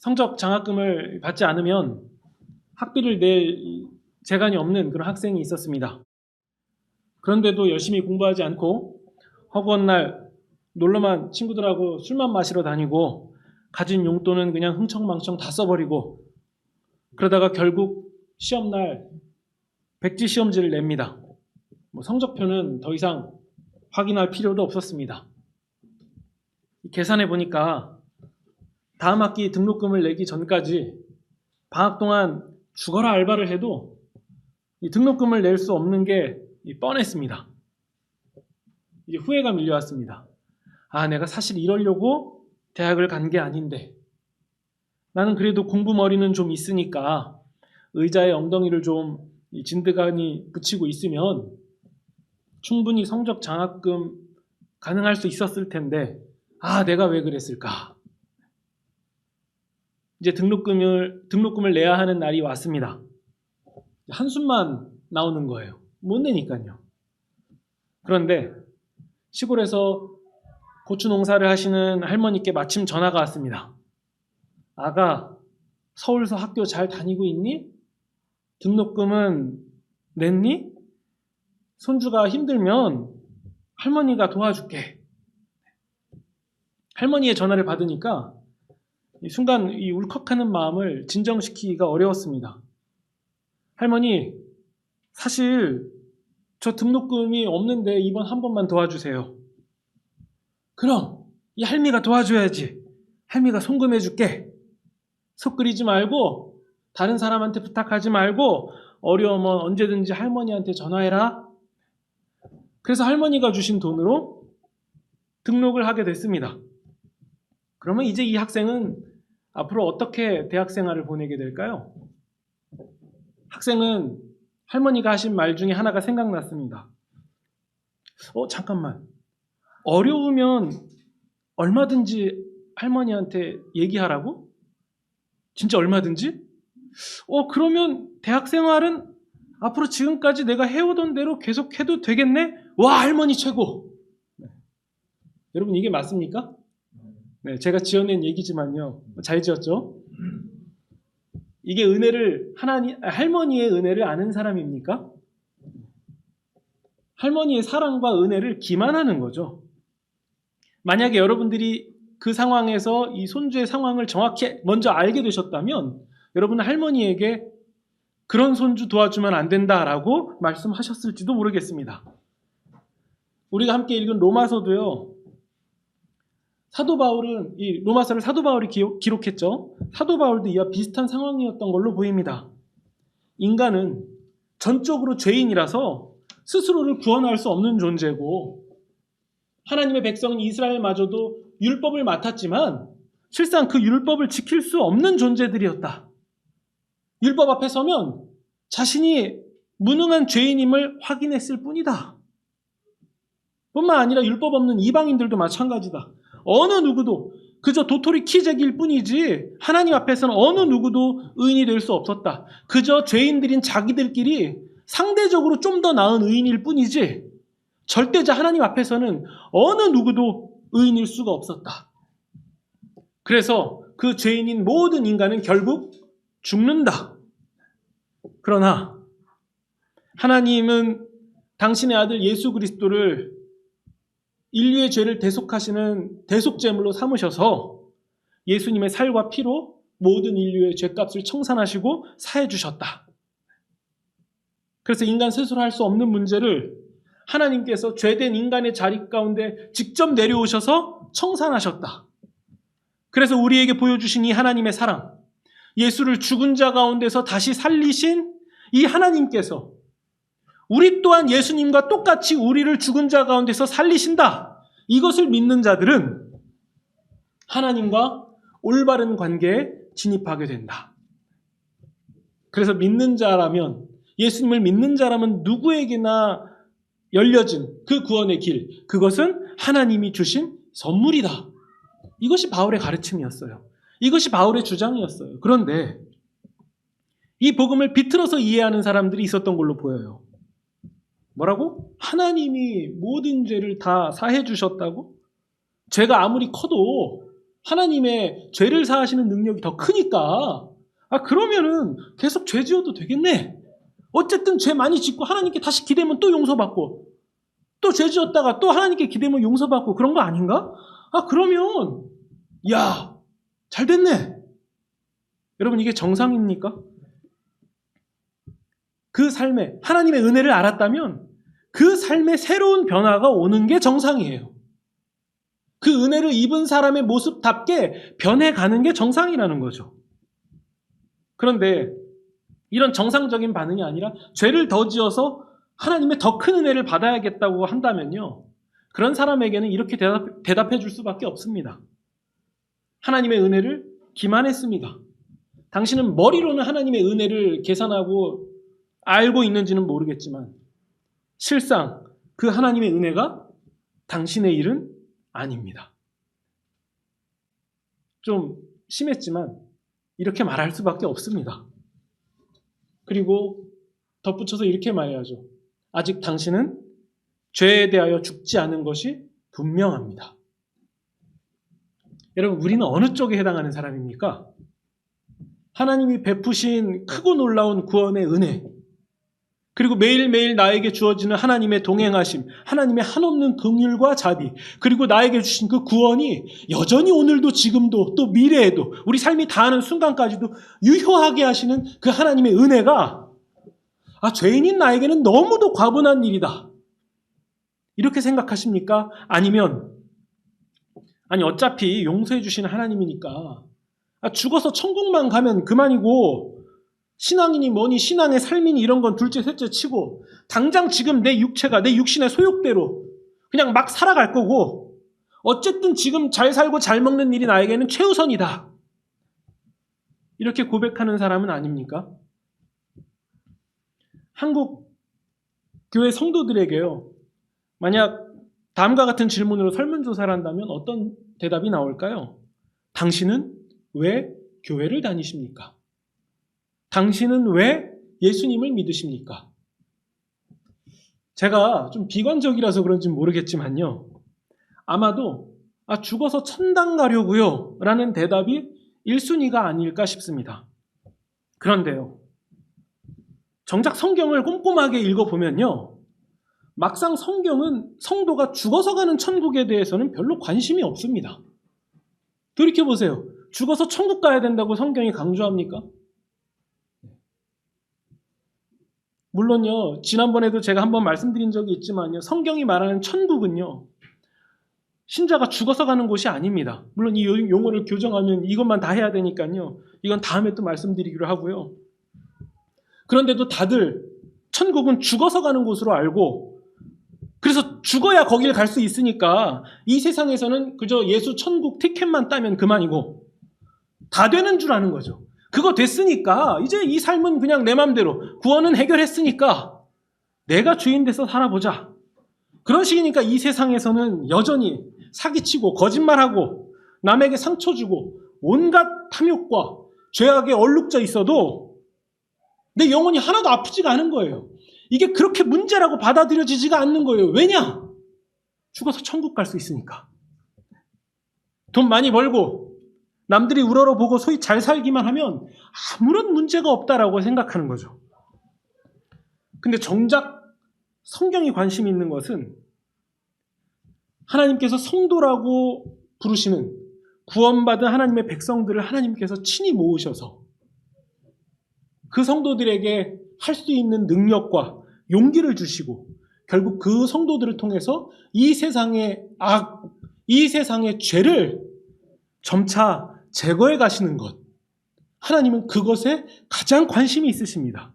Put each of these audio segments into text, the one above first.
성적 장학금을 받지 않으면 학비를 낼 재간이 없는 그런 학생이 있었습니다. 그런데도 열심히 공부하지 않고 허구한 날 놀러만 친구들하고 술만 마시러 다니고 가진 용돈은 그냥 흥청망청 다 써버리고 그러다가 결국 시험날 백지 시험지를 냅니다. 성적표는 더 이상 확인할 필요도 없었습니다. 계산해 보니까 다음 학기 등록금을 내기 전까지 방학 동안 죽어라 알바를 해도 이 등록금을 낼 수 없는 게 뻔했습니다. 이제 후회가 밀려왔습니다. 내가 사실 이러려고 대학을 간 게 아닌데 나는 그래도 공부 머리는 좀 있으니까 의자에 엉덩이를 좀 진드간이 붙이고 있으면 충분히 성적 장학금 가능할 수 있었을 텐데 내가 왜 그랬을까? 이제 등록금을 내야 하는 날이 왔습니다. 한숨만 나오는 거예요. 못 내니까요. 그런데 시골에서 고추 농사를 하시는 할머니께 마침 전화가 왔습니다. 아가, 서울서 학교 잘 다니고 있니? 등록금은 냈니? 손주가 힘들면 할머니가 도와줄게. 할머니의 전화를 받으니까 순간 이 울컥하는 마음을 진정시키기가 어려웠습니다. 할머니, 사실 저 등록금이 없는데 이번 한 번만 도와주세요. 그럼 이 할미가 도와줘야지. 할미가 송금해 줄게. 속 끓이지 말고 다른 사람한테 부탁하지 말고 어려우면 언제든지 할머니한테 전화해라. 그래서 할머니가 주신 돈으로 등록을 하게 됐습니다. 그러면 이제 이 학생은 앞으로 어떻게 대학 생활을 보내게 될까요? 학생은 할머니가 하신 말 중에 하나가 생각났습니다. 잠깐만. 어려우면 얼마든지 할머니한테 얘기하라고? 진짜 얼마든지? 그러면 대학 생활은 앞으로 지금까지 내가 해오던 대로 계속 해도 되겠네? 와, 할머니 최고! 여러분, 이게 맞습니까? 네, 제가 지어낸 얘기지만요. 잘 지었죠? 이게 할머니의 은혜를 아는 사람입니까? 할머니의 사랑과 은혜를 기만하는 거죠. 만약에 여러분들이 그 상황에서 이 손주의 상황을 정확히 먼저 알게 되셨다면 여러분은 할머니에게 그런 손주 도와주면 안 된다라고 말씀하셨을지도 모르겠습니다. 우리가 함께 읽은 로마서도요. 사도 바울은 이 로마서를 사도 바울이 기록했죠. 사도 바울도 이와 비슷한 상황이었던 걸로 보입니다. 인간은 전적으로 죄인이라서 스스로를 구원할 수 없는 존재고 하나님의 백성인 이스라엘마저도 율법을 맡았지만 실상 그 율법을 지킬 수 없는 존재들이었다. 율법 앞에 서면 자신이 무능한 죄인임을 확인했을 뿐이다. 뿐만 아니라 율법 없는 이방인들도 마찬가지다. 어느 누구도 그저 도토리 키재기일 뿐이지 하나님 앞에서는 어느 누구도 의인이 될 수 없었다. 그저 죄인들인 자기들끼리 상대적으로 좀 더 나은 의인일 뿐이지 절대자 하나님 앞에서는 어느 누구도 의인일 수가 없었다. 그래서 그 죄인인 모든 인간은 결국 죽는다. 그러나 하나님은 당신의 아들 예수 그리스도를 인류의 죄를 대속하시는 대속제물로 삼으셔서 예수님의 살과 피로 모든 인류의 죄값을 청산하시고 사해 주셨다. 그래서 인간 스스로 할 수 없는 문제를 하나님께서 죄된 인간의 자리 가운데 직접 내려오셔서 청산하셨다. 그래서 우리에게 보여주신 이 하나님의 사랑, 예수를 죽은 자 가운데서 다시 살리신 이 하나님께서 우리 또한 예수님과 똑같이 우리를 죽은 자 가운데서 살리신다. 이것을 믿는 자들은 하나님과 올바른 관계에 진입하게 된다. 그래서 믿는 자라면, 예수님을 믿는 자라면 누구에게나 열려진 그 구원의 길, 그것은 하나님이 주신 선물이다. 이것이 바울의 가르침이었어요. 이것이 바울의 주장이었어요. 그런데 이 복음을 비틀어서 이해하는 사람들이 있었던 걸로 보여요. 뭐라고? 하나님이 모든 죄를 다 사해 주셨다고? 죄가 아무리 커도 하나님의 죄를 사하시는 능력이 더 크니까 그러면은 계속 죄 지어도 되겠네. 어쨌든 죄 많이 짓고 하나님께 다시 기대면 또 용서받고 또 죄 지었다가 또 하나님께 기대면 용서받고 그런 거 아닌가? 그러면 야, 잘 됐네. 여러분 이게 정상입니까? 그 삶에 하나님의 은혜를 알았다면 그 삶에 새로운 변화가 오는 게 정상이에요. 그 은혜를 입은 사람의 모습답게 변해가는 게 정상이라는 거죠. 그런데 이런 정상적인 반응이 아니라 죄를 더 지어서 하나님의 더 큰 은혜를 받아야겠다고 한다면요. 그런 사람에게는 이렇게 대답해 줄 수밖에 없습니다. 하나님의 은혜를 기만했습니다. 당신은 머리로는 하나님의 은혜를 계산하고 알고 있는지는 모르겠지만 실상 그 하나님의 은혜가 당신의 일은 아닙니다. 좀 심했지만 이렇게 말할 수밖에 없습니다. 그리고 덧붙여서 이렇게 말해야죠. 아직 당신은 죄에 대하여 죽지 않은 것이 분명합니다. 여러분, 우리는 어느 쪽에 해당하는 사람입니까? 하나님이 베푸신 크고 놀라운 구원의 은혜, 그리고 매일매일 나에게 주어지는 하나님의 동행하심, 하나님의 한없는 긍휼과 자비, 그리고 나에게 주신 그 구원이 여전히 오늘도 지금도 또 미래에도 우리 삶이 다하는 순간까지도 유효하게 하시는 그 하나님의 은혜가 죄인인 나에게는 너무도 과분한 일이다. 이렇게 생각하십니까? 아니면 어차피 용서해 주시는 하나님이니까 죽어서 천국만 가면 그만이고 신앙이니 뭐니 신앙의 삶이니 이런 건 둘째 셋째 치고 당장 지금 내 육체가 내 육신의 소욕대로 그냥 막 살아갈 거고 어쨌든 지금 잘 살고 잘 먹는 일이 나에게는 최우선이다. 이렇게 고백하는 사람은 아닙니까? 한국 교회 성도들에게요. 만약 다음과 같은 질문으로 설문조사를 한다면 어떤 대답이 나올까요? 당신은 왜 교회를 다니십니까? 당신은 왜 예수님을 믿으십니까? 제가 좀 비관적이라서 그런지 모르겠지만요. 아마도 죽어서 천당 가려고요 라는 대답이 1순위가 아닐까 싶습니다. 그런데요. 정작 성경을 꼼꼼하게 읽어보면요. 막상 성경은 성도가 죽어서 가는 천국에 대해서는 별로 관심이 없습니다. 돌이켜보세요. 죽어서 천국 가야 된다고 성경이 강조합니까? 물론요, 지난번에도 제가 한번 말씀드린 적이 있지만요, 성경이 말하는 천국은요, 신자가 죽어서 가는 곳이 아닙니다. 물론 이 용어를 교정하면 이것만 다 해야 되니까요, 이건 다음에 또 말씀드리기로 하고요. 그런데도 다들 천국은 죽어서 가는 곳으로 알고, 그래서 죽어야 거길 갈 수 있으니까 이 세상에서는 그저 예수 천국 티켓만 따면 그만이고, 다 되는 줄 아는 거죠. 그거 됐으니까 이제 이 삶은 그냥 내 맘대로 구원은 해결했으니까 내가 주인 돼서 살아보자. 그런 식이니까 이 세상에서는 여전히 사기치고 거짓말하고 남에게 상처 주고 온갖 탐욕과 죄악에 얼룩져 있어도 내 영혼이 하나도 아프지가 않은 거예요. 이게 그렇게 문제라고 받아들여지지가 않는 거예요. 왜냐? 죽어서 천국 갈 수 있으니까. 돈 많이 벌고 남들이 우러러보고 소위 잘 살기만 하면 아무런 문제가 없다라고 생각하는 거죠. 근데 정작 성경이 관심 있는 것은 하나님께서 성도라고 부르시는 구원받은 하나님의 백성들을 하나님께서 친히 모으셔서 그 성도들에게 할 수 있는 능력과 용기를 주시고 결국 그 성도들을 통해서 이 세상의 악, 이 세상의 죄를 점차 제거해 가시는 것. 하나님은 그것에 가장 관심이 있으십니다.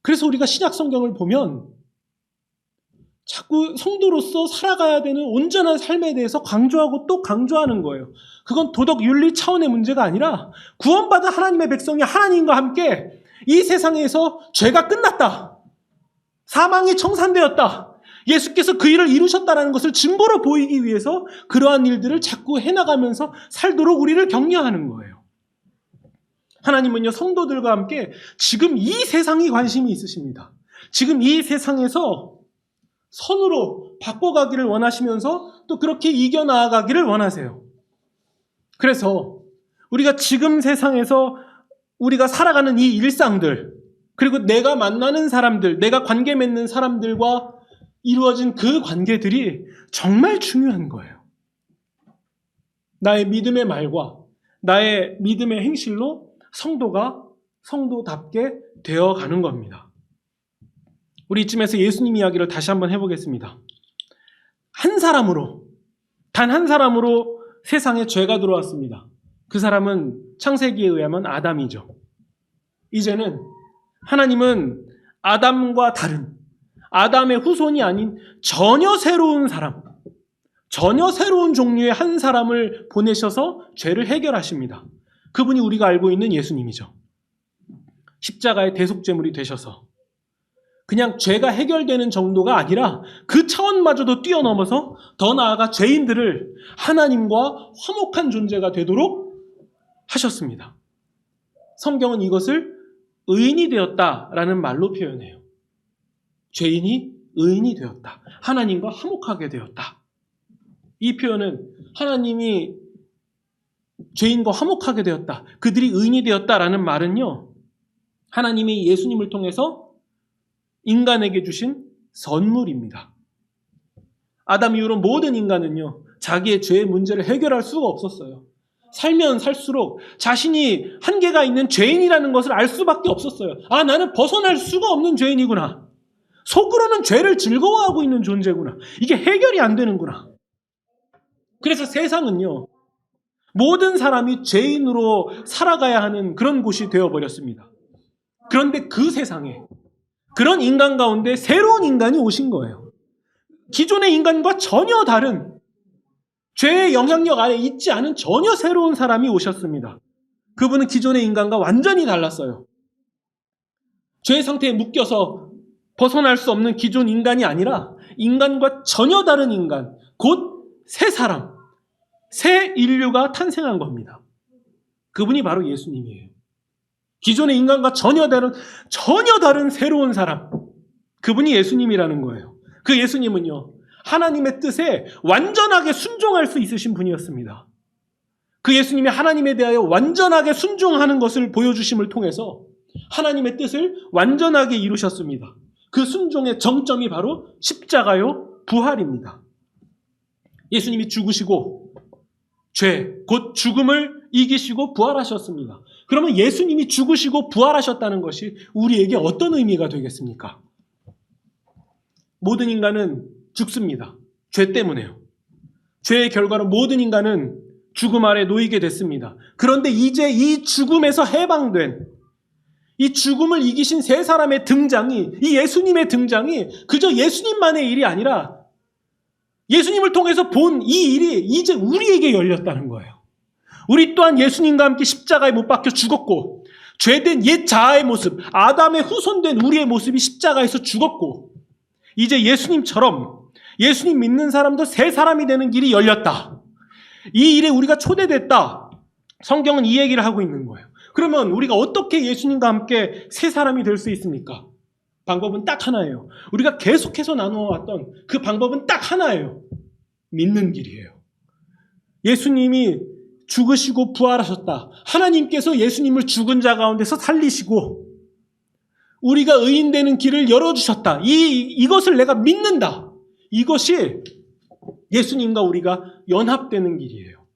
그래서 우리가 신약 성경을 보면 자꾸 성도로서 살아가야 되는 온전한 삶에 대해서 강조하고 또 강조하는 거예요. 그건 도덕 윤리 차원의 문제가 아니라 구원받은 하나님의 백성이 하나님과 함께 이 세상에서 죄가 끝났다. 사망이 청산되었다. 예수께서 그 일을 이루셨다는 것을 증거로 보이기 위해서 그러한 일들을 자꾸 해나가면서 살도록 우리를 격려하는 거예요. 하나님은요, 성도들과 함께 지금 이 세상이 관심이 있으십니다. 지금 이 세상에서 선으로 바꿔가기를 원하시면서 또 그렇게 이겨나가기를 원하세요. 그래서 우리가 지금 세상에서 우리가 살아가는 이 일상들, 그리고 내가 만나는 사람들, 내가 관계 맺는 사람들과 이루어진 그 관계들이 정말 중요한 거예요. 나의 믿음의 말과 나의 믿음의 행실로 성도가 성도답게 되어가는 겁니다. 우리 이쯤에서 예수님 이야기를 다시 한번 해보겠습니다. 한 사람으로, 단 한 사람으로 세상에 죄가 들어왔습니다. 그 사람은 창세기에 의하면 아담이죠. 이제는 하나님은 아담과 다른, 아담의 후손이 아닌 전혀 새로운 사람, 전혀 새로운 종류의 한 사람을 보내셔서 죄를 해결하십니다. 그분이 우리가 알고 있는 예수님이죠. 십자가의 대속제물이 되셔서 그냥 죄가 해결되는 정도가 아니라 그 차원마저도 뛰어넘어서 더 나아가 죄인들을 하나님과 화목한 존재가 되도록 하셨습니다. 성경은 이것을 의인이 되었다라는 말로 표현해요. 죄인이 의인이 되었다. 하나님과 화목하게 되었다. 이 표현은 하나님이 죄인과 화목하게 되었다. 그들이 의인이 되었다라는 말은요. 하나님이 예수님을 통해서 인간에게 주신 선물입니다. 아담 이후로 모든 인간은요. 자기의 죄의 문제를 해결할 수가 없었어요. 살면 살수록 자신이 한계가 있는 죄인이라는 것을 알 수밖에 없었어요. 아, 나는 벗어날 수가 없는 죄인이구나. 속으로는 죄를 즐거워하고 있는 존재구나. 이게 해결이 안 되는구나. 그래서 세상은요. 모든 사람이 죄인으로 살아가야 하는 그런 곳이 되어버렸습니다. 그런데 그 세상에 그런 인간 가운데 새로운 인간이 오신 거예요. 기존의 인간과 전혀 다른 죄의 영향력 아래 있지 않은 전혀 새로운 사람이 오셨습니다. 그분은 기존의 인간과 완전히 달랐어요. 죄의 상태에 묶여서 벗어날 수 없는 기존 인간이 아니라 인간과 전혀 다른 인간, 곧 새 사람, 새 인류가 탄생한 겁니다. 그분이 바로 예수님이에요. 기존의 인간과 전혀 다른 새로운 사람, 그분이 예수님이라는 거예요. 그 예수님은요, 하나님의 뜻에 완전하게 순종할 수 있으신 분이었습니다. 그 예수님이 하나님에 대하여 완전하게 순종하는 것을 보여주심을 통해서 하나님의 뜻을 완전하게 이루셨습니다. 그 순종의 정점이 바로 십자가요, 부활입니다. 예수님이 죽으시고 죄, 곧 죽음을 이기시고 부활하셨습니다. 그러면 예수님이 죽으시고 부활하셨다는 것이 우리에게 어떤 의미가 되겠습니까? 모든 인간은 죽습니다. 죄 때문에요. 죄의 결과로 모든 인간은 죽음 아래 놓이게 됐습니다. 그런데 이제 이 죽음에서 해방된, 이 죽음을 이기신 세 사람의 등장이, 이 예수님의 등장이 그저 예수님만의 일이 아니라 예수님을 통해서 본 이 일이 이제 우리에게 열렸다는 거예요. 우리 또한 예수님과 함께 십자가에 못 박혀 죽었고, 죄된 옛 자아의 모습, 아담의 후손된 우리의 모습이 십자가에서 죽었고, 이제 예수님처럼 예수님 믿는 사람도 새 사람이 되는 길이 열렸다. 이 일에 우리가 초대됐다. 성경은 이 얘기를 하고 있는 거예요. 그러면 우리가 어떻게 예수님과 함께 새 사람이 될 수 있습니까? 방법은 딱 하나예요. 우리가 계속해서 나누어 왔던 그 방법은 딱 하나예요. 믿는 길이에요. 예수님이 죽으시고 부활하셨다. 하나님께서 예수님을 죽은 자 가운데서 살리시고 우리가 의인되는 길을 열어주셨다. 이것을 내가 믿는다. 이것이 예수님과 우리가 연합되는 길이에요.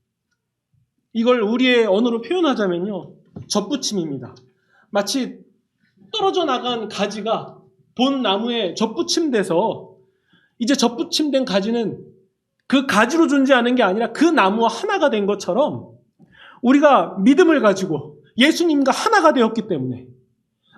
이걸 우리의 언어로 표현하자면요. 접붙임입니다. 마치 떨어져 나간 가지가 본 나무에 접붙임돼서 이제 접붙임된 가지는 그 가지로 존재하는 게 아니라 그 나무와 하나가 된 것처럼 우리가 믿음을 가지고 예수님과 하나가 되었기 때문에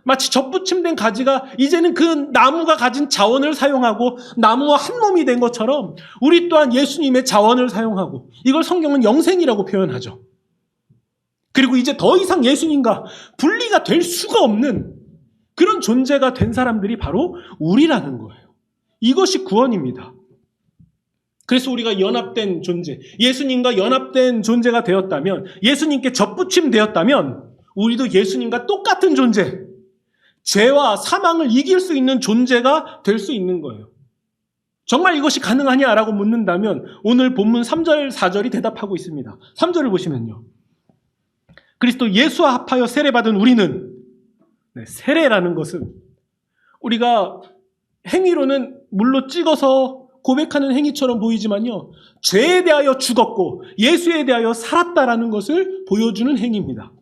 마치 접붙임된 가지가 이제는 그 나무가 가진 자원을 사용하고 나무와 한 몸이 된 것처럼 우리 또한 예수님의 자원을 사용하고 이걸 성경은 영생이라고 표현하죠. 그리고 이제 더 이상 예수님과 분리가 될 수가 없는 그런 존재가 된 사람들이 바로 우리라는 거예요. 이것이 구원입니다. 그래서 우리가 연합된 존재, 예수님과 연합된 존재가 되었다면, 예수님께 접붙임 되었다면 우리도 예수님과 똑같은 존재, 죄와 사망을 이길 수 있는 존재가 될 수 있는 거예요. 정말 이것이 가능하냐라고 묻는다면 오늘 본문 3절, 4절이 대답하고 있습니다. 3절을 보시면요. 그리스도 예수와 합하여 세례받은 우리는, 세례라는 것은 우리가 행위로는 물로 찍어서 고백하는 행위처럼 보이지만요, 죄에 대하여 죽었고 예수에 대하여 살았다라는 것을 보여주는 행위입니다.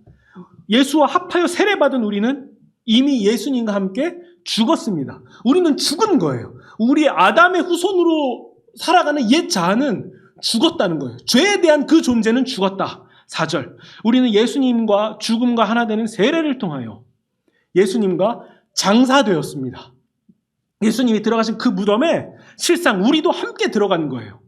예수와 합하여 세례받은 우리는 이미 예수님과 함께 죽었습니다. 우리는 죽은 거예요. 우리 아담의 후손으로 살아가는 옛 자아는 죽었다는 거예요. 죄에 대한 그 존재는 죽었다. 4절. 우리는 예수님과 죽음과 하나 되는 세례를 통하여 예수님과 장사되었습니다. 예수님이 들어가신 그 무덤에 실상 우리도 함께 들어간 거예요.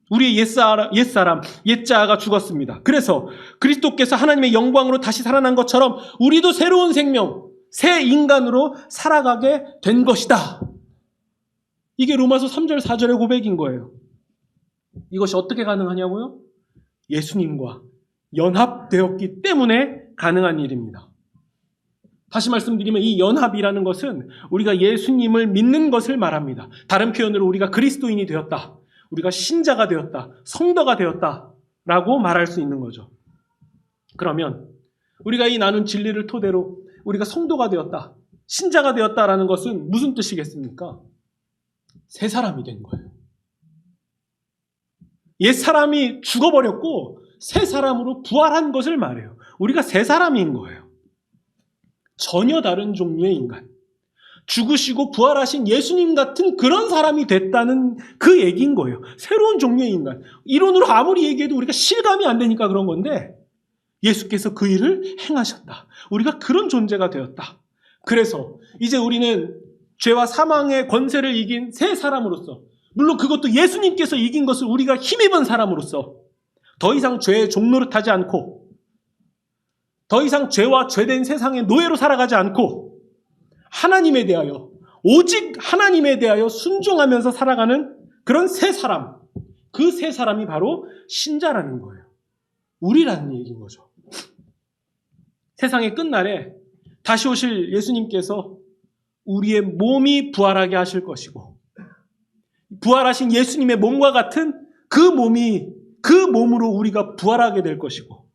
우리의 옛사람, 옛자아가 죽었습니다. 그래서 그리스도께서 하나님의 영광으로 다시 살아난 것처럼 우리도 새로운 생명, 새 인간으로 살아가게 된 것이다. 이게 로마서 3절, 4절의 고백인 거예요. 이것이 어떻게 가능하냐고요? 예수님과 연합되었기 때문에 가능한 일입니다. 다시 말씀드리면 이 연합이라는 것은 우리가 예수님을 믿는 것을 말합니다. 다른 표현으로 우리가 그리스도인이 되었다, 우리가 신자가 되었다, 성도가 되었다라고 말할 수 있는 거죠. 그러면 우리가 이 나눈 진리를 토대로 우리가 성도가 되었다, 신자가 되었다라는 것은 무슨 뜻이겠습니까? 새 사람이 된 거예요. 옛 사람이 죽어버렸고 새 사람으로 부활한 것을 말해요. 우리가 새 사람인 거예요. 전혀 다른 종류의 인간. 죽으시고 부활하신 예수님 같은 그런 사람이 됐다는 그 얘기인 거예요. 새로운 종류의 인간. 이론으로 아무리 얘기해도 우리가 실감이 안 되니까 그런 건데 예수께서 그 일을 행하셨다. 우리가 그런 존재가 되었다. 그래서 이제 우리는 죄와 사망의 권세를 이긴 새 사람으로서, 물론 그것도 예수님께서 이긴 것을 우리가 힘입은 사람으로서 더 이상 죄의 종노릇하지 않고 더 이상 죄와 죄된 세상의 노예로 살아가지 않고 하나님에 대하여, 오직 하나님에 대하여 순종하면서 살아가는 그런 새 사람, 그 새 사람이 바로 신자라는 거예요. 우리라는 얘기인 거죠. 세상의 끝날에 다시 오실 예수님께서 우리의 몸이 부활하게 하실 것이고, 부활하신 예수님의 몸과 같은 그 몸으로 우리가 부활하게 될 것이고,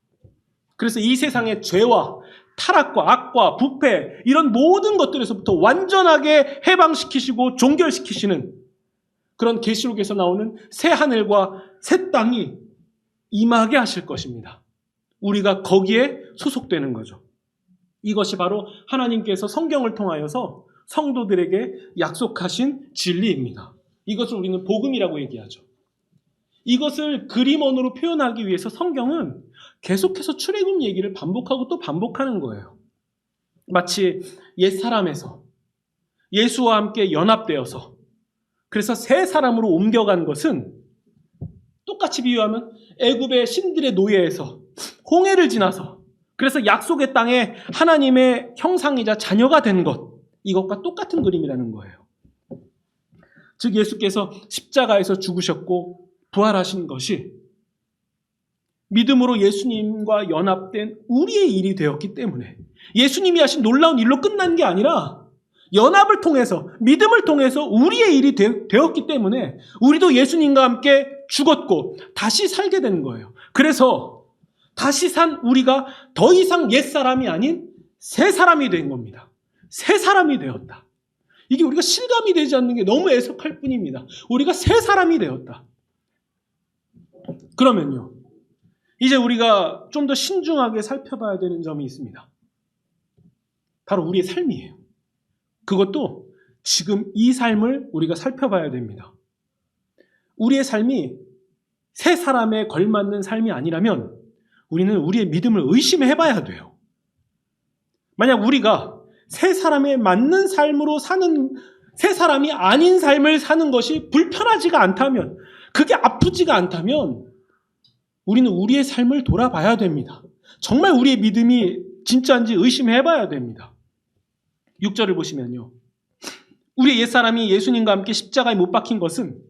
그래서 이 세상의 죄와 타락과 악과 부패, 이런 모든 것들에서부터 완전하게 해방시키시고 종결시키시는 그런 계시록에서 나오는 새 하늘과 새 땅이 임하게 하실 것입니다. 우리가 거기에 소속되는 거죠. 이것이 바로 하나님께서 성경을 통하여서 성도들에게 약속하신 진리입니다. 이것을 우리는 복음이라고 얘기하죠. 이것을 그림언어로 표현하기 위해서 성경은 계속해서 출애굽 얘기를 반복하고 또 반복하는 거예요. 마치 옛사람에서 예수와 함께 연합되어서 그래서 새 사람으로 옮겨간 것은 똑같이 비유하면 애굽의 신들의 노예에서 홍해를 지나서 그래서 약속의 땅에 하나님의 형상이자 자녀가 된 것, 이것과 똑같은 그림이라는 거예요. 즉 예수께서 십자가에서 죽으셨고 부활하신 것이 믿음으로 예수님과 연합된 우리의 일이 되었기 때문에, 예수님이 하신 놀라운 일로 끝난 게 아니라 연합을 통해서, 믿음을 통해서 우리의 일이 되었기 때문에 우리도 예수님과 함께 죽었고 다시 살게 된 거예요. 그래서 다시 산 우리가 더 이상 옛사람이 아닌 새 사람이 된 겁니다. 새 사람이 되었다. 이게 우리가 실감이 되지 않는 게 너무 애석할 뿐입니다. 우리가 새 사람이 되었다. 그러면요, 이제 우리가 좀 더 신중하게 살펴봐야 되는 점이 있습니다. 바로 우리의 삶이에요. 그것도 지금 이 삶을 우리가 살펴봐야 됩니다. 우리의 삶이 새 사람에 걸맞는 삶이 아니라면 우리는 우리의 믿음을 의심해봐야 돼요. 만약 우리가 새 사람에 맞는 삶으로 사는, 새 사람이 아닌 삶을 사는 것이 불편하지가 않다면, 그게 아프지가 않다면 우리는 우리의 삶을 돌아봐야 됩니다. 정말 우리의 믿음이 진짜인지 의심해봐야 됩니다. 6절을 보시면요, 우리의 옛사람이 예수님과 함께 십자가에 못 박힌 것은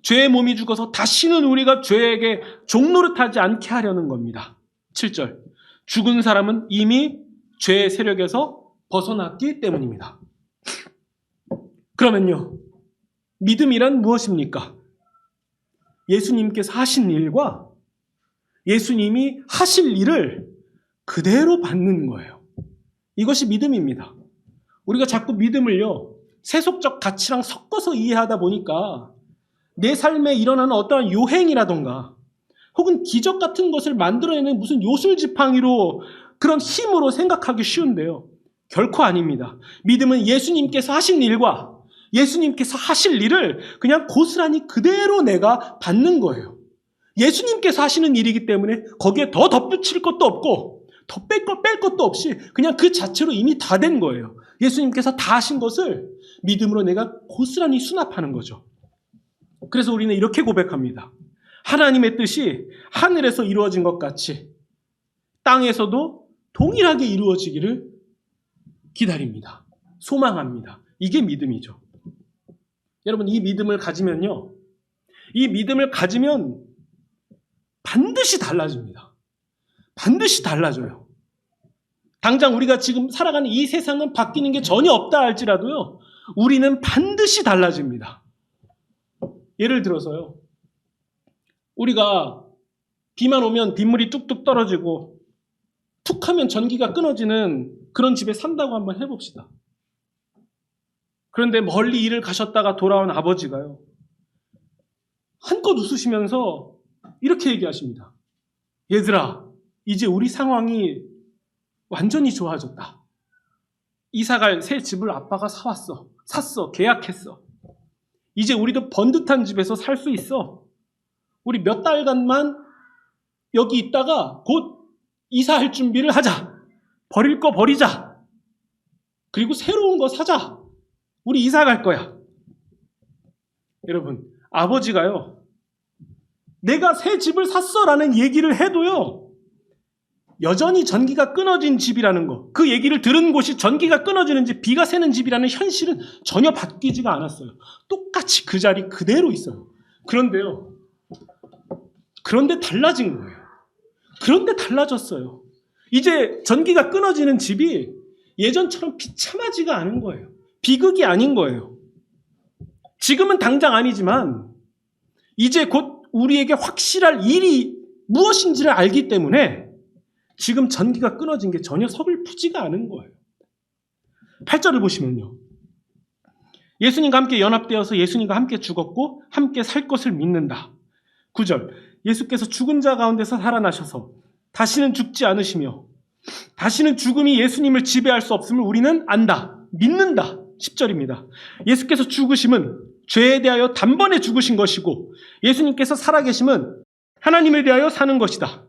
죄의 몸이 죽어서 다시는 우리가 죄에게 종노릇하지 않게 하려는 겁니다. 7절, 죽은 사람은 이미 죄의 세력에서 벗어났기 때문입니다. 그러면요, 믿음이란 무엇입니까? 예수님께서 하신 일과 예수님이 하실 일을 그대로 받는 거예요. 이것이 믿음입니다. 우리가 자꾸 믿음을요, 세속적 가치랑 섞어서 이해하다 보니까 내 삶에 일어나는 어떠한 요행이라던가 혹은 기적 같은 것을 만들어내는 무슨 요술지팡이로 그런 힘으로 생각하기 쉬운데요. 결코 아닙니다. 믿음은 예수님께서 하신 일과 예수님께서 하실 일을 그냥 고스란히 그대로 내가 받는 거예요. 예수님께서 하시는 일이기 때문에 거기에 더 덧붙일 것도 없고 더 뺄 것도 없이 그냥 그 자체로 이미 다 된 거예요. 예수님께서 다 하신 것을 믿음으로 내가 고스란히 수납하는 거죠. 그래서 우리는 이렇게 고백합니다. 하나님의 뜻이 하늘에서 이루어진 것 같이 땅에서도 동일하게 이루어지기를 기다립니다. 소망합니다. 이게 믿음이죠. 여러분, 이 믿음을 가지면요, 이 믿음을 가지면 반드시 달라집니다. 반드시 달라져요. 당장 우리가 지금 살아가는 이 세상은 바뀌는 게 전혀 없다 할지라도요, 우리는 반드시 달라집니다. 예를 들어서요, 우리가 비만 오면 빗물이 뚝뚝 떨어지고 툭 하면 전기가 끊어지는 그런 집에 산다고 한번 해봅시다. 그런데 멀리 일을 가셨다가 돌아온 아버지가요, 한껏 웃으시면서 이렇게 얘기하십니다. 얘들아, 이제 우리 상황이 완전히 좋아졌다. 이사갈 새 집을 아빠가 샀어, 계약했어. 이제 우리도 번듯한 집에서 살 수 있어. 우리 몇 달간만 여기 있다가 곧 이사할 준비를 하자. 버릴 거 버리자. 그리고 새로운 거 사자. 우리 이사 갈 거야. 여러분, 아버지가요, 내가 새 집을 샀어라는 얘기를 해도요, 여전히 전기가 끊어진 집이라는 거, 그 얘기를 들은 곳이 전기가 끊어지는 집, 비가 새는 집이라는 현실은 전혀 바뀌지가 않았어요. 똑같이 그 자리 그대로 있어요. 그런데 달라진 거예요. 그런데 달라졌어요. 이제 전기가 끊어지는 집이 예전처럼 비참하지가 않은 거예요. 비극이 아닌 거예요. 지금은 당장 아니지만 이제 곧 우리에게 확실할 일이 무엇인지를 알기 때문에 지금 전기가 끊어진 게 전혀 서글프지가 않은 거예요. 8절을 보시면요, 예수님과 함께 연합되어서 예수님과 함께 죽었고 함께 살 것을 믿는다. 9절, 예수께서 죽은 자 가운데서 살아나셔서 다시는 죽지 않으시며 다시는 죽음이 예수님을 지배할 수 없음을 우리는 안다, 믿는다. 10절입니다. 예수께서 죽으심은 죄에 대하여 단번에 죽으신 것이고 예수님께서 살아계심은 하나님에 대하여 사는 것이다.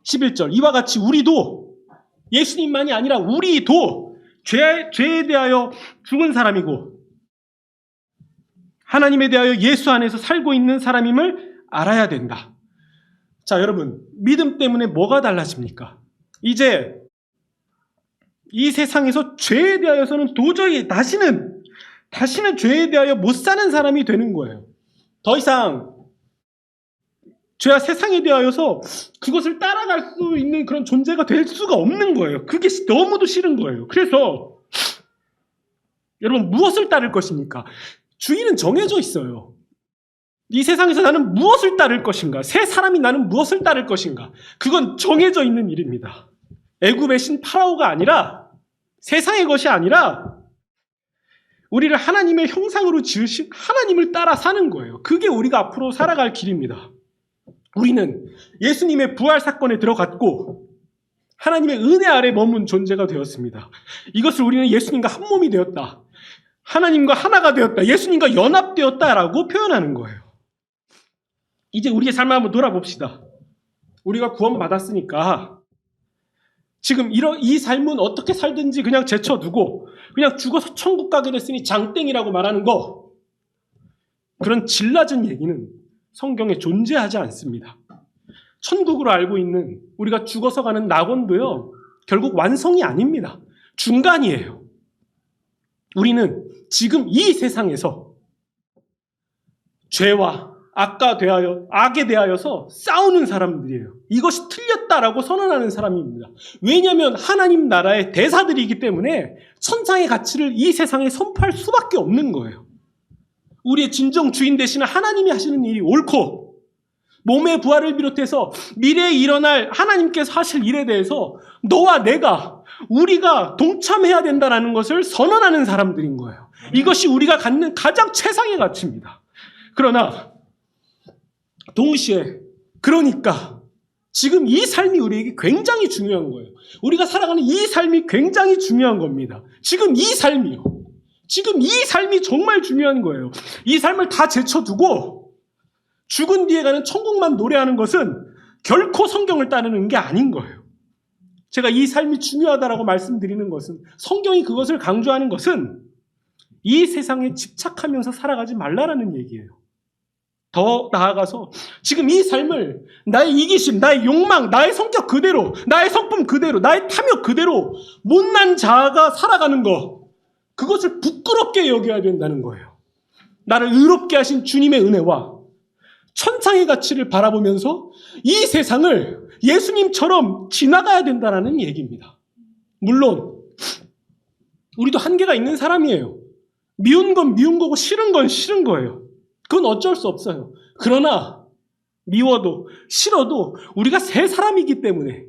11절, 이와 같이 우리도, 예수님만이 아니라 우리도 죄에 대하여 죽은 사람이고 하나님에 대하여 예수 안에서 살고 있는 사람임을 알아야 된다. 자, 여러분, 믿음 때문에 뭐가 달라집니까? 이제 이 세상에서 죄에 대하여서는 도저히 다시는 죄에 대하여 못 사는 사람이 되는 거예요. 더 이상 죄와 세상에 대하여서 그것을 따라갈 수 있는 그런 존재가 될 수가 없는 거예요. 그게 너무도 싫은 거예요. 그래서 여러분, 무엇을 따를 것입니까? 주인은 정해져 있어요. 이 세상에서 나는 무엇을 따를 것인가? 새 사람이 나는 무엇을 따를 것인가? 그건 정해져 있는 일입니다. 애굽의 신 파라오가 아니라, 세상의 것이 아니라 우리를 하나님의 형상으로 지으신 하나님을 따라 사는 거예요. 그게 우리가 앞으로 살아갈 길입니다. 우리는 예수님의 부활 사건에 들어갔고 하나님의 은혜 아래 머문 존재가 되었습니다. 이것을 우리는 예수님과 한 몸이 되었다, 하나님과 하나가 되었다, 예수님과 연합되었다라고 표현하는 거예요. 이제 우리의 삶을 한번 돌아봅시다. 우리가 구원받았으니까 지금 이 삶은 어떻게 살든지 그냥 제쳐두고 그냥 죽어서 천국 가게 됐으니 장땡이라고 말하는 거, 그런 질 낮은 얘기는 성경에 존재하지 않습니다. 천국으로 알고 있는 우리가 죽어서 가는 낙원도요, 결국 완성이 아닙니다. 중간이에요. 우리는 지금 이 세상에서 죄와 악에 대하여서 싸우는 사람들이에요. 이것이 틀렸다라고 선언하는 사람입니다. 왜냐하면 하나님 나라의 대사들이기 때문에 천상의 가치를 이 세상에 선포할 수밖에 없는 거예요. 우리의 진정 주인 되시는 하나님이 하시는 일이 옳고, 몸의 부활을 비롯해서 미래에 일어날 하나님께서 하실 일에 대해서 너와 내가, 우리가 동참해야 된다는 것을 선언하는 사람들인 거예요. 이것이 우리가 갖는 가장 최상의 가치입니다. 그러나 동시에, 그러니까 지금 이 삶이 우리에게 굉장히 중요한 거예요. 우리가 살아가는 이 삶이 굉장히 중요한 겁니다. 지금 이 삶이요. 지금 이 삶이 정말 중요한 거예요. 이 삶을 다 제쳐두고 죽은 뒤에 가는 천국만 노래하는 것은 결코 성경을 따르는 게 아닌 거예요. 제가 이 삶이 중요하다라고 말씀드리는 것은, 성경이 그것을 강조하는 것은 이 세상에 집착하면서 살아가지 말라라는 얘기예요. 더 나아가서 지금 이 삶을 나의 이기심, 나의 욕망, 나의 성격 그대로, 나의 성품 그대로, 나의 탐욕 그대로 못난 자아가 살아가는 것, 그것을 부끄럽게 여겨야 된다는 거예요. 나를 의롭게 하신 주님의 은혜와 천상의 가치를 바라보면서 이 세상을 예수님처럼 지나가야 된다는 얘기입니다. 물론 우리도 한계가 있는 사람이에요. 미운 건 미운 거고 싫은 건 싫은 거예요. 그건 어쩔 수 없어요. 그러나 미워도 싫어도 우리가 새 사람이기 때문에,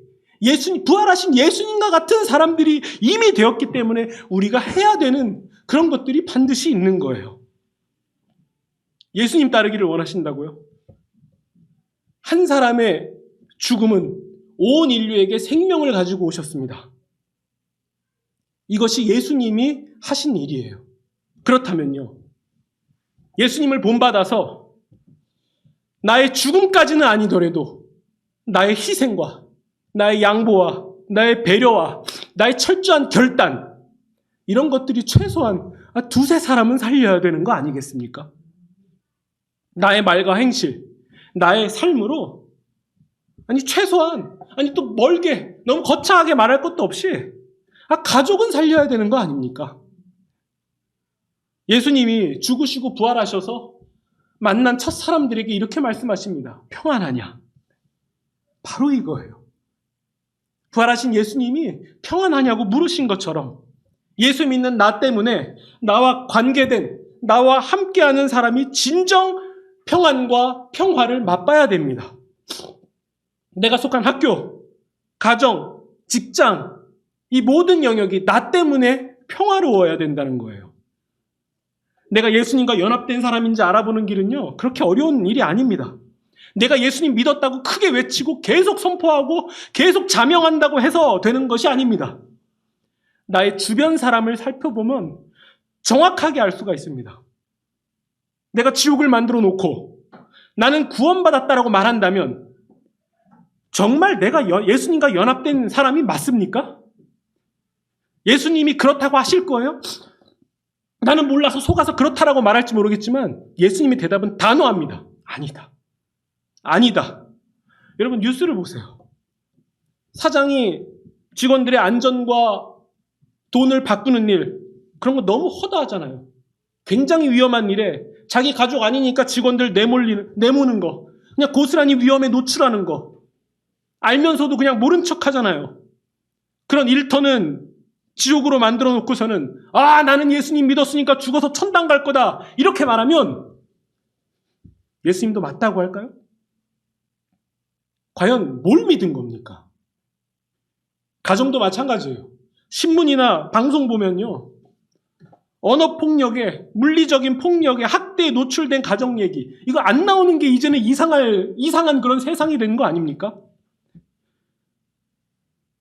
부활하신 예수님과 같은 사람들이 이미 되었기 때문에 우리가 해야 되는 그런 것들이 반드시 있는 거예요. 예수님 따르기를 원하신다고요? 한 사람의 죽음은 온 인류에게 생명을 가지고 오셨습니다. 이것이 예수님이 하신 일이에요. 그렇다면요, 예수님을 본받아서 나의 죽음까지는 아니더라도 나의 희생과 나의 양보와 나의 배려와 나의 철저한 결단, 이런 것들이 최소한 두세 사람은 살려야 되는 거 아니겠습니까? 나의 말과 행실, 나의 삶으로, 최소한, 또 멀게, 너무 거창하게 말할 것도 없이 가족은 살려야 되는 거 아닙니까? 예수님이 죽으시고 부활하셔서 만난 첫 사람들에게 이렇게 말씀하십니다. 평안하냐? 바로 이거예요. 부활하신 예수님이 평안하냐고 물으신 것처럼 예수 믿는 나 때문에 나와 관계된, 나와 함께하는 사람이 진정 평안과 평화를 맛봐야 됩니다. 내가 속한 학교, 가정, 직장, 이 모든 영역이 나 때문에 평화로워야 된다는 거예요. 내가 예수님과 연합된 사람인지 알아보는 길은요, 그렇게 어려운 일이 아닙니다. 내가 예수님 믿었다고 크게 외치고 계속 선포하고 계속 자명한다고 해서 되는 것이 아닙니다. 나의 주변 사람을 살펴보면 정확하게 알 수가 있습니다. 내가 지옥을 만들어 놓고 나는 구원받았다라고 말한다면 정말 내가 예수님과 연합된 사람이 맞습니까? 예수님이 그렇다고 하실 거예요? 나는 몰라서 속아서 그렇다라고 말할지 모르겠지만 예수님의 대답은 단호합니다. 아니다. 아니다. 여러분, 뉴스를 보세요. 사장이 직원들의 안전과 돈을 바꾸는 일, 그런 거 너무 허다하잖아요. 굉장히 위험한 일에 자기 가족 아니니까 직원들 내모는 거, 그냥 고스란히 위험에 노출하는 거, 알면서도 그냥 모른 척 하잖아요. 그런 일터는 지옥으로 만들어 놓고서는 나는 예수님 믿었으니까 죽어서 천당 갈 거다, 이렇게 말하면 예수님도 맞다고 할까요? 과연 뭘 믿은 겁니까? 가정도 마찬가지예요. 신문이나 방송 보면요, 언어폭력에, 물리적인 폭력에, 학대에 노출된 가정 얘기, 이거 안 나오는 게 이제는 이상한 그런 세상이 된 거 아닙니까?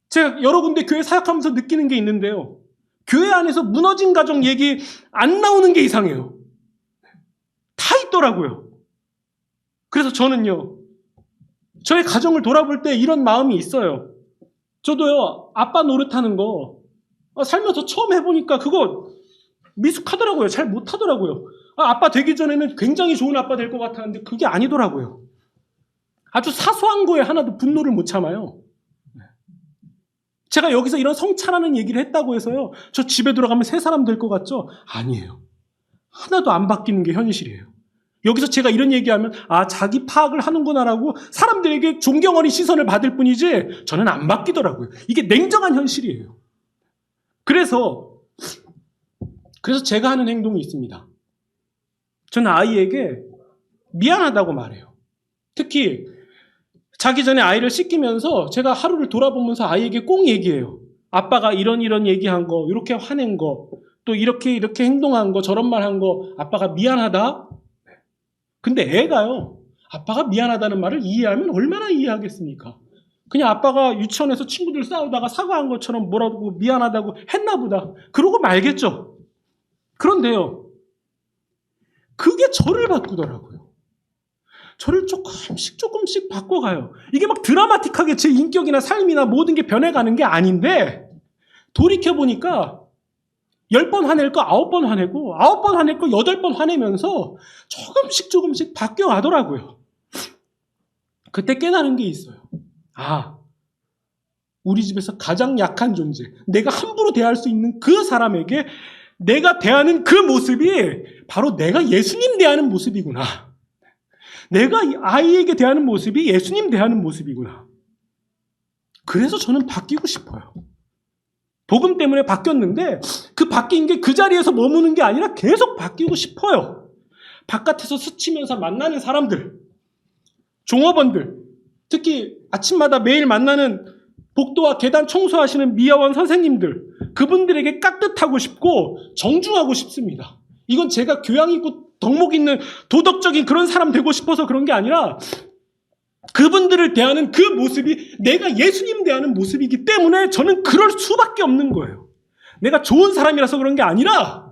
제가 여러 군데 교회 사역하면서 느끼는 게 있는데요, 교회 안에서 무너진 가정 얘기 안 나오는 게 이상해요. 다 있더라고요. 그래서 저는요, 저의 가정을 돌아볼 때 이런 마음이 있어요. 저도요, 아빠 노릇하는 거 살면서 처음 해보니까 그거 미숙하더라고요. 잘 못하더라고요. 아빠 되기 전에는 굉장히 좋은 아빠 될 것 같았는데 그게 아니더라고요. 아주 사소한 거에 하나도 분노를 못 참아요. 제가 여기서 이런 성찰하는 얘기를 했다고 해서요, 저 집에 들어가면 새 사람 될 것 같죠? 아니에요. 하나도 안 바뀌는 게 현실이에요. 여기서 제가 이런 얘기하면 자기 파악을 하는구나라고 사람들에게 존경 어린 시선을 받을 뿐이지 저는 안 바뀌더라고요. 이게 냉정한 현실이에요. 그래서 제가 하는 행동이 있습니다. 저는 아이에게 미안하다고 말해요. 특히 자기 전에 아이를 씻기면서 제가 하루를 돌아보면서 아이에게 꼭 얘기해요. 아빠가 이런 얘기한 거, 이렇게 화낸 거, 또 이렇게 행동한 거, 저런 말 한 거, 아빠가 미안하다. 근데 애가요, 아빠가 미안하다는 말을 이해하면 얼마나 이해하겠습니까? 그냥 아빠가 유치원에서 친구들 싸우다가 사과한 것처럼 뭐라고 미안하다고 했나 보다. 그러고 말겠죠. 그런데요, 그게 저를 바꾸더라고요. 저를 조금씩 바꿔가요. 이게 막 드라마틱하게 제 인격이나 삶이나 모든 게 변해가는 게 아닌데, 돌이켜보니까 10번 화낼 거 9번 화내고 9번 화낼 거 8번 화내면서 조금씩 바뀌어가더라고요. 그때 깨달은 게 있어요. 아, 우리 집에서 가장 약한 존재, 내가 함부로 대할 수 있는 그 사람에게 내가 대하는 그 모습이 바로 내가 예수님 대하는 모습이구나. 내가 아이에게 대하는 모습이 예수님 대하는 모습이구나. 그래서 저는 바뀌고 싶어요. 복음 때문에 바뀌었는데 그 바뀐 게 그 자리에서 머무는 게 아니라 계속 바뀌고 싶어요. 바깥에서 스치면서 만나는 사람들, 종업원들, 특히 아침마다 매일 만나는 복도와 계단 청소하시는 미화원 선생님들, 그분들에게 깍듯하고 싶고 정중하고 싶습니다. 이건 제가 교양 있고 덕목 있는 도덕적인 그런 사람 되고 싶어서 그런 게 아니라 그분들을 대하는 그 모습이 내가 예수님 대하는 모습이기 때문에 저는 그럴 수밖에 없는 거예요. 내가 좋은 사람이라서 그런 게 아니라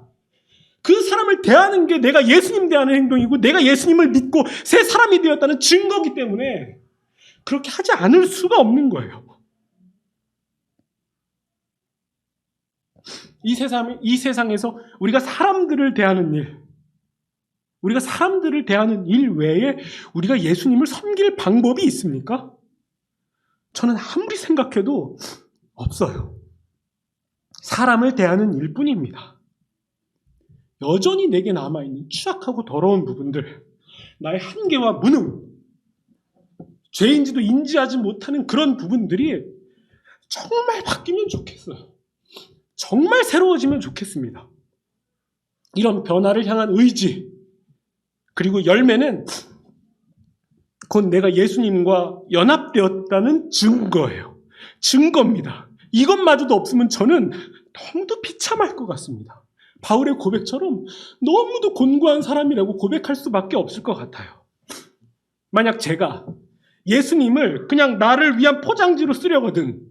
그 사람을 대하는 게 내가 예수님 대하는 행동이고 내가 예수님을 믿고 새 사람이 되었다는 증거이기 때문에 그렇게 하지 않을 수가 없는 거예요. 이 세상에서 우리가 사람들을 대하는 일 외에 우리가 예수님을 섬길 방법이 있습니까? 저는 아무리 생각해도 없어요. 사람을 대하는 일뿐입니다. 여전히 내게 남아있는 추악하고 더러운 부분들, 나의 한계와 무능, 죄인지도 인지하지 못하는 그런 부분들이 정말 바뀌면 좋겠어요. 정말 새로워지면 좋겠습니다. 이런 변화를 향한 의지, 그리고 열매는 곧 내가 예수님과 연합되었다는 증거입니다. 이것마저도 없으면 저는 너무도 비참할 것 같습니다. 바울의 고백처럼 너무도 곤고한 사람이라고 고백할 수밖에 없을 것 같아요. 만약 제가 예수님을 그냥 나를 위한 포장지로 쓰려거든,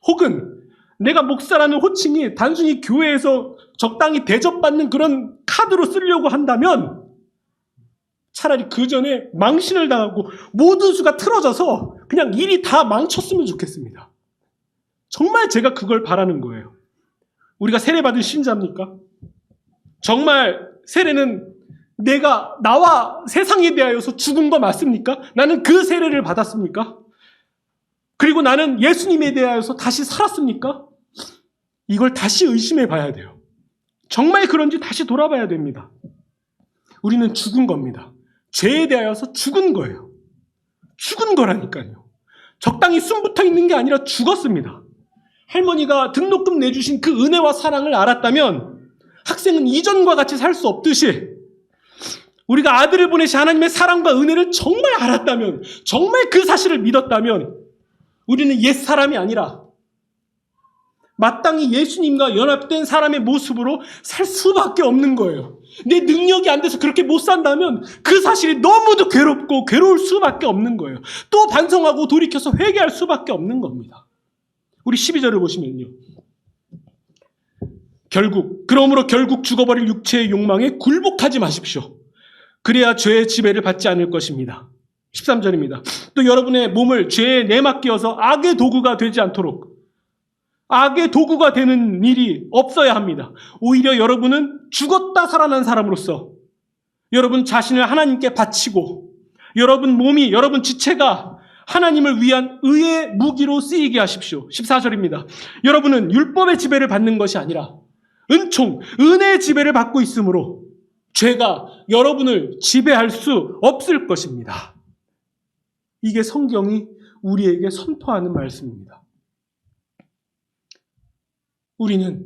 혹은 내가 목사라는 호칭이 단순히 교회에서 적당히 대접받는 그런 카드로 쓰려고 한다면 차라리 그 전에 망신을 당하고 모든 수가 틀어져서 그냥 일이 다 망쳤으면 좋겠습니다. 정말 제가 그걸 바라는 거예요. 우리가 세례받은 신자입니까? 정말 세례는 나와 세상에 대하여서 죽은 거 맞습니까? 나는 그 세례를 받았습니까? 그리고 나는 예수님에 대하여서 다시 살았습니까? 이걸 다시 의심해 봐야 돼요. 정말 그런지 다시 돌아봐야 됩니다. 우리는 죽은 겁니다. 죄에 대하여서 죽은 거예요. 죽은 거라니까요. 적당히 숨 붙어 있는 게 아니라 죽었습니다. 할머니가 등록금 내주신 그 은혜와 사랑을 알았다면 학생은 이전과 같이 살 수 없듯이 우리가 아들을 보내신 하나님의 사랑과 은혜를 정말 알았다면, 정말 그 사실을 믿었다면 우리는 옛사람이 아니라 마땅히 예수님과 연합된 사람의 모습으로 살 수밖에 없는 거예요. 내 능력이 안 돼서 그렇게 못 산다면 그 사실이 너무도 괴롭고 괴로울 수밖에 없는 거예요. 또 반성하고 돌이켜서 회개할 수밖에 없는 겁니다. 우리 12절을 보시면요. 그러므로 결국 죽어버릴 육체의 욕망에 굴복하지 마십시오. 그래야 죄의 지배를 받지 않을 것입니다. 13절입니다. 또 여러분의 몸을 죄에 내맡겨서 악의 도구가 되지 않도록, 악의 도구가 되는 일이 없어야 합니다. 오히려 여러분은 죽었다 살아난 사람으로서 여러분 자신을 하나님께 바치고 여러분 몸이, 여러분 지체가 하나님을 위한 의의 무기로 쓰이게 하십시오. 14절입니다. 여러분은 율법의 지배를 받는 것이 아니라 은혜의 지배를 받고 있으므로 죄가 여러분을 지배할 수 없을 것입니다. 이게 성경이 우리에게 선포하는 말씀입니다. 우리는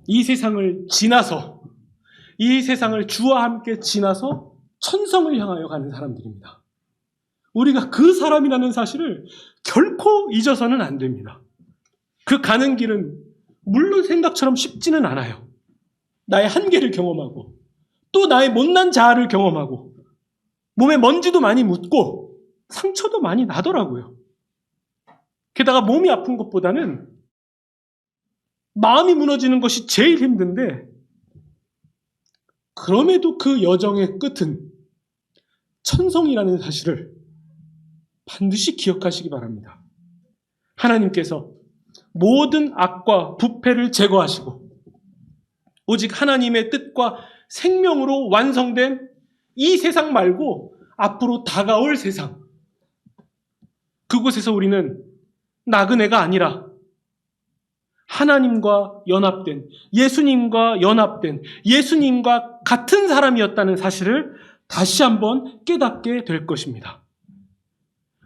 이 세상을 지나서 이 세상을 주와 함께 지나서 천성을 향하여 가는 사람들입니다. 우리가 그 사람이라는 사실을 결코 잊어서는 안 됩니다. 그 가는 길은 물론 생각처럼 쉽지는 않아요. 나의 한계를 경험하고 또 나의 못난 자아를 경험하고 몸에 먼지도 많이 묻고 상처도 많이 나더라고요. 게다가 몸이 아픈 것보다는 마음이 무너지는 것이 제일 힘든데, 그럼에도 그 여정의 끝은 천성이라는 사실을 반드시 기억하시기 바랍니다. 하나님께서 모든 악과 부패를 제거하시고 오직 하나님의 뜻과 생명으로 완성된 이 세상 말고 앞으로 다가올 세상, 그곳에서 우리는 나그네가 아니라 하나님과 연합된, 예수님과 연합된, 예수님과 같은 사람이었다는 사실을 다시 한번 깨닫게 될 것입니다.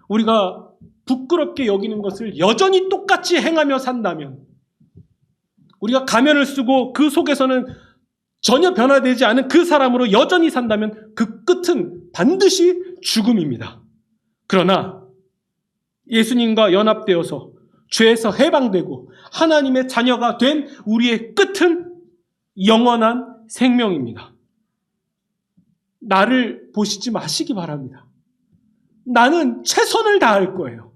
우리가 부끄럽게 여기는 것을 여전히 똑같이 행하며 산다면, 우리가 가면을 쓰고 그 속에서는 전혀 변화되지 않은 그 사람으로 여전히 산다면 그 끝은 반드시 죽음입니다. 그러나 예수님과 연합되어서 죄에서 해방되고 하나님의 자녀가 된 우리의 끝은 영원한 생명입니다. 나를 보시지 마시기 바랍니다. 나는 최선을 다할 거예요.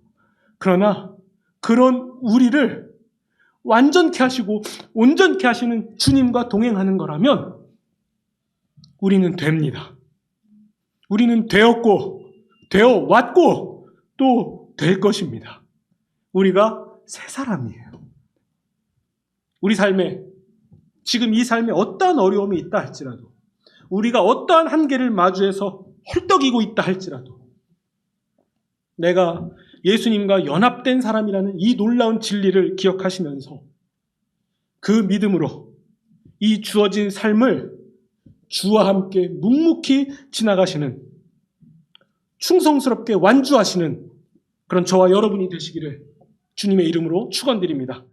그러나 그런 우리를 완전케 하시고 온전케 하시는 주님과 동행하는 거라면 우리는 됩니다. 우리는 되었고 되어왔고 또 될 것입니다. 우리가 새 사람이에요. 우리 삶에, 지금 이 삶에 어떠한 어려움이 있다 할지라도, 우리가 어떠한 한계를 마주해서 헐떡이고 있다 할지라도, 내가 예수님과 연합된 사람이라는 이 놀라운 진리를 기억하시면서 그 믿음으로 이 주어진 삶을 주와 함께 묵묵히 지나가시는, 충성스럽게 완주하시는 그런 저와 여러분이 되시기를 주님의 이름으로 축원드립니다.